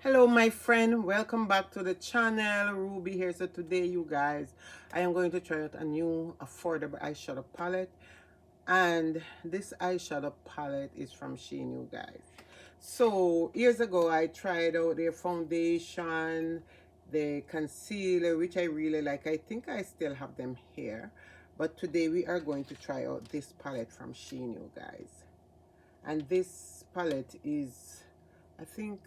Hello my friend, welcome back to the channel. Ruby here. So today you guys, I am going to try out a new affordable eyeshadow palette, and this eyeshadow palette is from SHIEN, you guys. So years ago I tried out their foundation, the concealer, which I really like. I think I still have them here, but today we are going to try out this palette from SHIEN, you guys. And this palette is, I think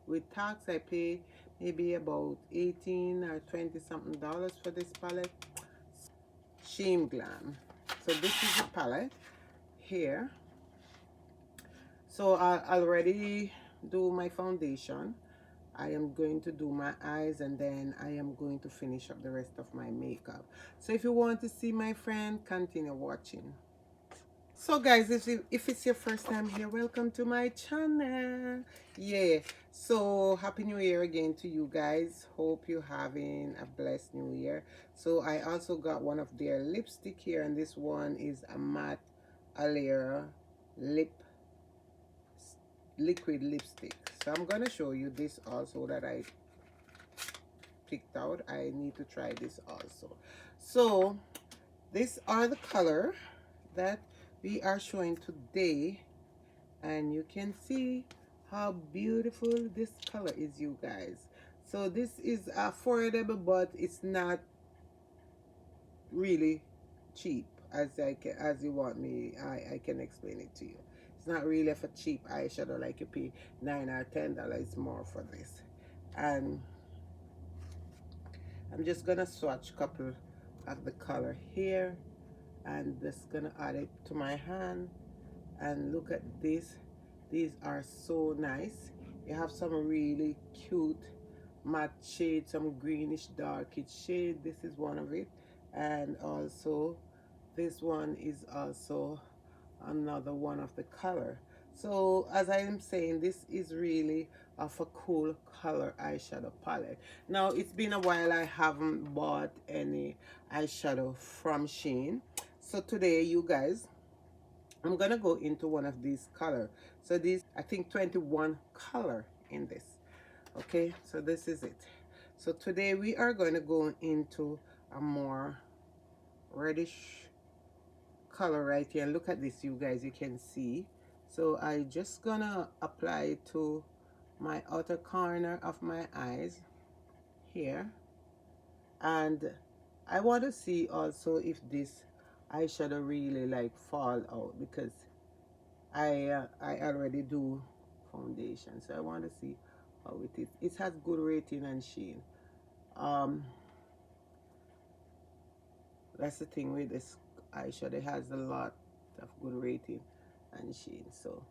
with tax I pay maybe about 18 or 20 something dollars for this palette. SHEIN Glam. So this is the palette here. So I already do my foundation. I am going to do my eyes, and then I am going to finish up the rest of my makeup. So if you want to see my friend, continue watching. So guys, if it's your first time here, welcome to my channel. Yeah, so happy new year again to you guys. Hope you're having a blessed new year. So I also got one of their lipstick here, and this one is a matte Allure liquid lipstick. So I'm gonna show you this also that I picked out. I need to try this also. So these are the color that we are showing today, and you can see how beautiful this color is, you guys. So this is affordable, but it's not really cheap as you want me. I can explain it to you. It's not really for cheap eyeshadow like you pay $9 or $10 more for this. And I'm just gonna swatch a couple of the color here, and just gonna add it to my hand. And look at this, these are so nice. You have some really cute matte shade, some greenish darkish shade. This is one of it, and also this one is also another one of the color. So as I am saying, this is really of a cool color eyeshadow palette. Now it's been a while I haven't bought any eyeshadow from SHEIN, so today you guys, I'm gonna go into one of these color. So these, I think 21 color in this. Okay, so this is it. So today we are going to go into a more reddish color right here. Look at this, you guys, you can see. So I just gonna apply it to my outer corner of my eyes here, and I want to see also if this eyeshadow really like fall out, because I already do foundation, so I want to see how it is. It has good rating on SHEIN. Um, that's the thing with this eyeshadow, it has a lot of good rating on SHEIN. So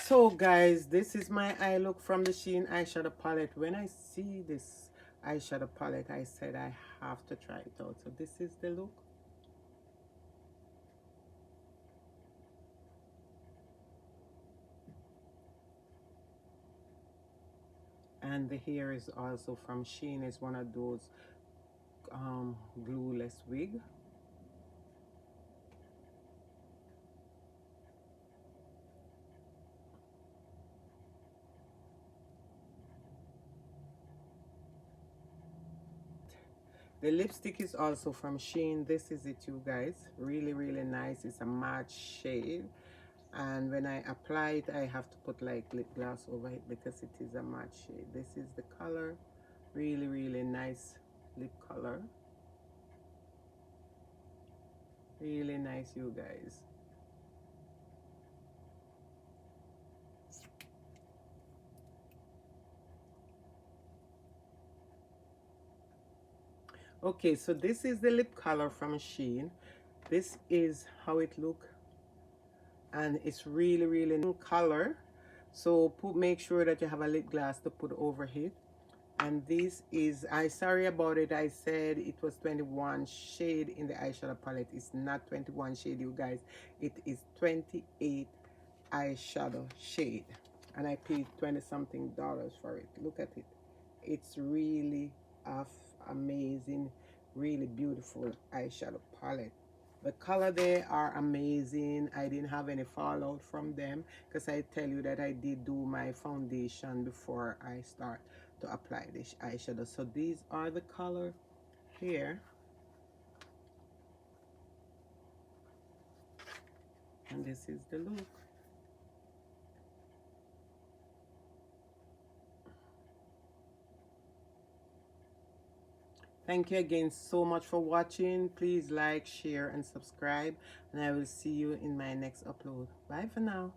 So guys, this is my eye look from the SHIEN eyeshadow palette. When I see this eyeshadow palette, I said I have to try it out. So this is the look. And the hair is also from SHIEN. It's one of those glueless wig. The lipstick is also from SHIEN. This is it, you guys. Really, really nice. It's a matte shade. And when I apply it, I have to put like lip gloss over it because it is a matte shade. This is the color. Really, really nice lip color. Really nice, you guys. Okay, so this is the lip color from SHIEN. This is how it look, and it's really, really in color. So make sure that you have a lip gloss to put over it. And this is, I sorry about it, I said it was 21 shade in the eyeshadow palette. It's not 21 shade, you guys. It is 28 eyeshadow shade, and I paid 20 something dollars for it. Look at it. It's really amazing, really beautiful eyeshadow palette. The color they are amazing. I didn't have any fallout from them because I tell you that I did do my foundation before I start to apply this eyeshadow. So these are the color here, and this is the look. Thank you again so much for watching. Please like, share, and subscribe, and I will see you in my next upload. Bye for now.